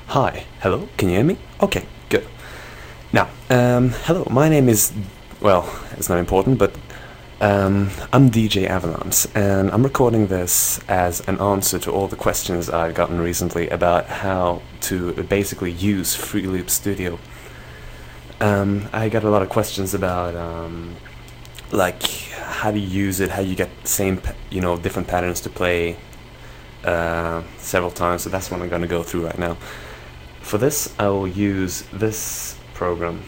Hi, hello, can you hear me? Okay, good. Now, hello, my name is, well, it's not important, but I'm DJ Avalanche, and I'm recording this as an answer to all the questions I've gotten recently about how to basically use Fruity Loop Studio. I got a lot of questions about, like, how do you use it, how you get the same, different patterns to play several times, so that's what I'm going to go through right now. For this, I will use this program,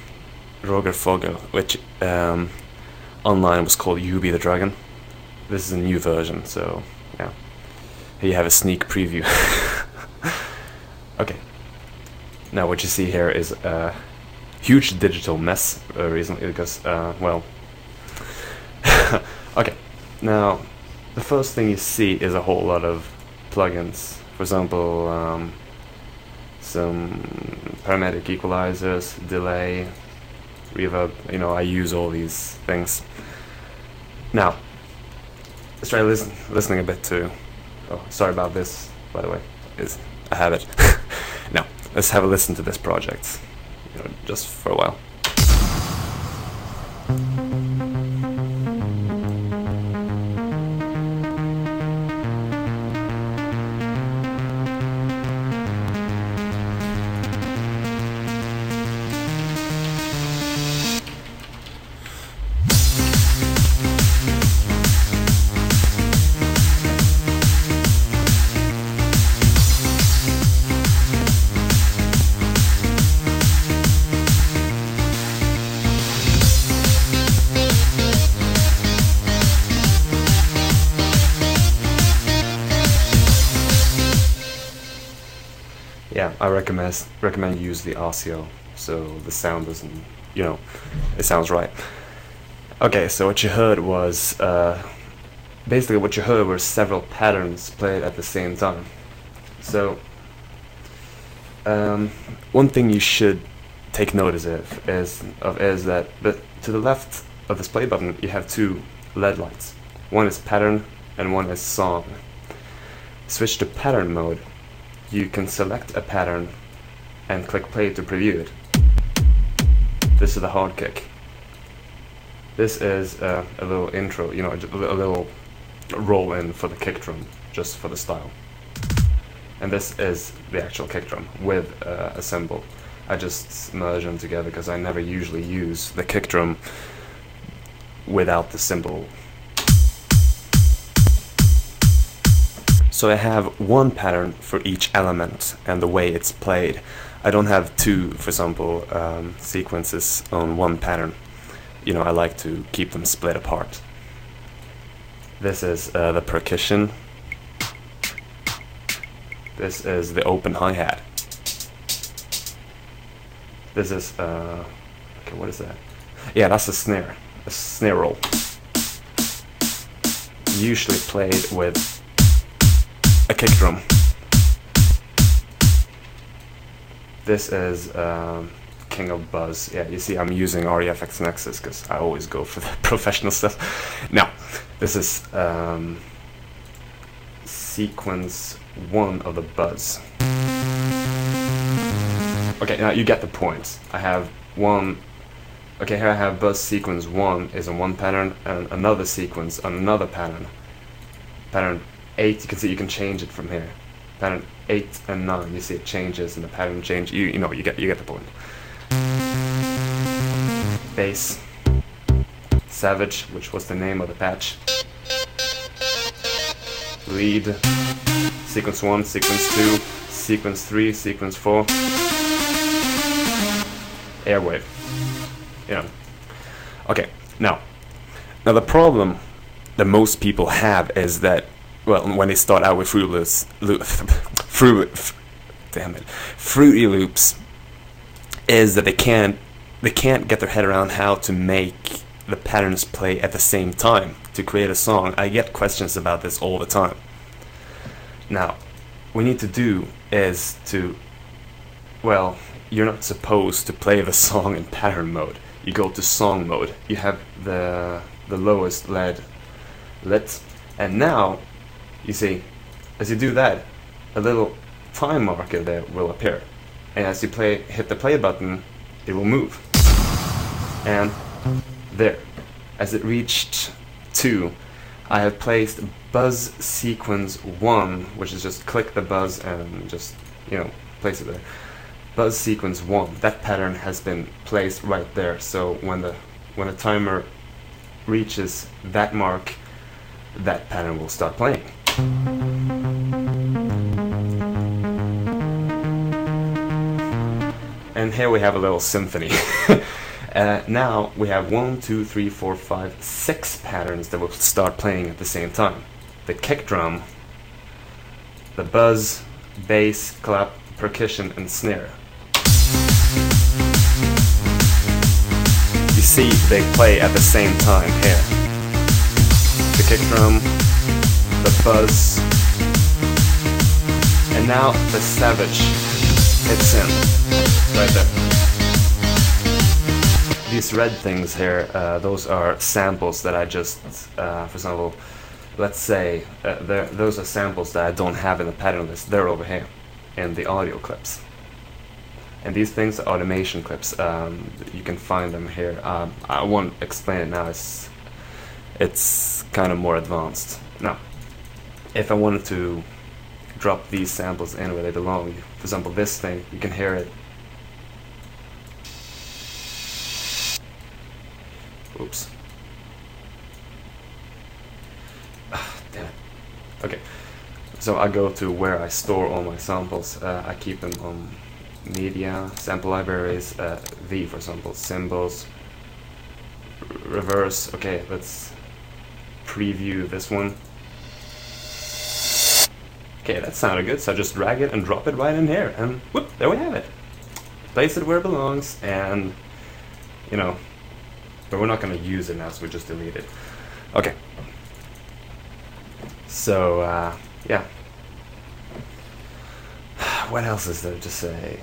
Roger Fogel, which online was called You Be the Dragon. This is a new version, so yeah. Here you have a sneak preview. Okay. Now what you see here is a huge digital mess recently because, well... Okay, now the first thing you see is a whole lot of plugins. For example, some parametric equalizers, delay, reverb, I use all these things. Now, let's try listening a bit to, oh, sorry about this, by the way, is a habit. Now, let's have a listen to this project, just for a while. Yeah, I recommend you use the RCO, so the sound doesn't, it sounds right. Okay, so what you heard was, basically what you heard were several patterns played at the same time. So, one thing you should take notice of is that to the left of this play button you have two LED lights. One is pattern and one is song. Switch to pattern mode. You can select a pattern and click play to preview it. This is the hard kick. This is a little intro, a little roll in for the kick drum, just for the style. And this is the actual kick drum with a cymbal. I just merge them together because I never usually use the kick drum without the cymbal. So I have one pattern for each element and the way it's played. I don't have two, for example, sequences on one pattern. I like to keep them split apart. This is the percussion. This is the open hi-hat. This is, okay, what is that? Yeah, that's a snare roll. Usually played with a kick drum. This is King of Buzz. Yeah, you see I'm using REFX Nexus because I always go for the professional stuff. Now, this is sequence 1 of the buzz. Okay, now you get the point. I have one. Okay, here I have buzz sequence 1 is on one pattern and another sequence on another pattern. Pattern 8, you can see you can change it from here. Pattern 8 and 9, you see it changes and the pattern change. You get the point. Bass, Savage, which was the name of the patch. Lead, sequence 1, sequence 2, sequence 3, sequence 4. Airwave. Okay, now the problem that most people have is that, well, when they start out with Fruity Loops, is that they can't get their head around how to make the patterns play at the same time to create a song. I get questions about this all the time. Now, what we need to do is to, well, you're not supposed to play the song in pattern mode. You go to song mode. You have the lowest LED lit, and now you see, as you do that, a little time marker there will appear. and as you hit the play button, it will move. And there, as it reached 2, I have placed buzz sequence 1, which is just click the buzz and just, place it there. Buzz sequence 1, that pattern has been placed right there, so when the timer reaches that mark, that pattern will start playing. And here we have a little symphony. Now we have 1, 2, 3, 4, 5, 6 patterns that will start playing at the same time. The kick drum, the buzz, bass, clap, percussion, and snare. You see they play at the same time here. The kick drum, the buzz, and now the Savage hits in, right there. These red things here, those are samples that I just, for example, let's say, those are samples that I don't have in the pattern list. They're over here in the audio clips. And these things are automation clips. You can find them here. I won't explain it now. It's kind of more advanced. Now, if I wanted to drop these samples in where they belong, for example, this thing, you can hear it. Oops. Damn it. Okay. So I go to where I store all my samples. I keep them on media, sample libraries, V for example, symbols, reverse. Okay, let's preview this one. Okay, that sounded good, so I just drag it and drop it right in here, and whoop, there we have it. Place it where it belongs, and but we're not going to use it now, so we just delete it. Okay. So, yeah. What else is there to say?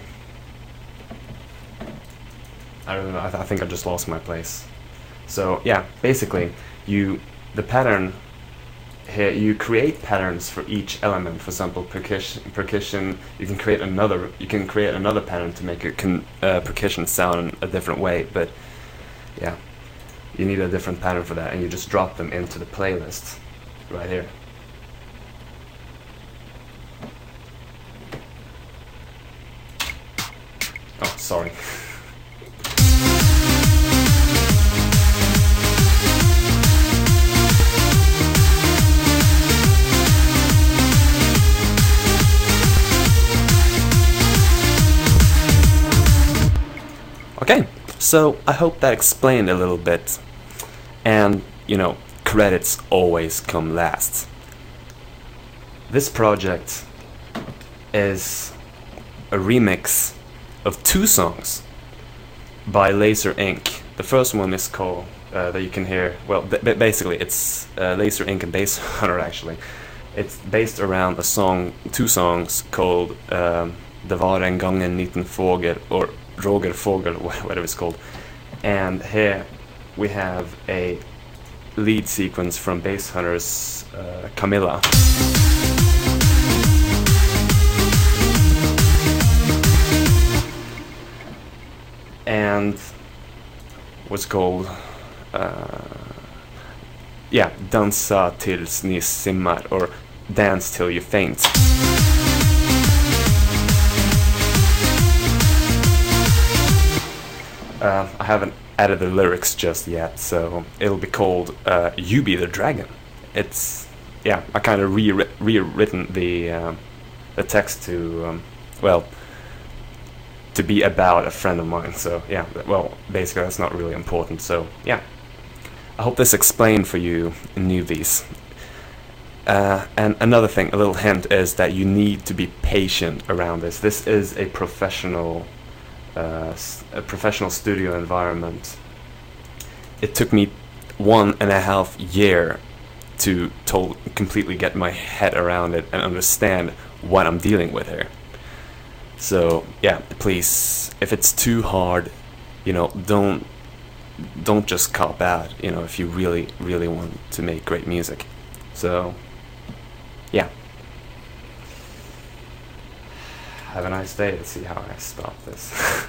I don't know, I think I just lost my place. So, yeah, basically, the pattern here, you create patterns for each element. For example, percussion, you can create another pattern to make your percussion sound a different way, but yeah, you need a different pattern for that, and you just drop them into the playlist right here. Oh, sorry. Okay, so I hope that explained a little bit, and credits always come last. This project is a remix of 2 songs by Laser Inc. The first one is called, that you can hear, well, basically it's Laser Inc. and Bass Hunter actually. It's based around 2 songs called Det var en gång en liten fågel, or Roger Fågel, whatever it's called. And here we have a lead sequence from Bass Hunter's Camilla. And what's called Dansa tills ni simmar, or Dance till you faint. I haven't added the lyrics just yet, so it'll be called You Be the Dragon. It's, yeah, I kind of rewritten the text to, to be about a friend of mine, so yeah, well, basically that's not really important, so yeah. I hope this explained for you newbies. And another thing, a little hint, is that you need to be patient around this. This is a professional studio environment. It took me 1.5 years to completely get my head around it and understand what I'm dealing with here. So yeah, please, if it's too hard, don't just cop out, if you really want to make great music. So yeah. have a nice day. Let's see how I start this.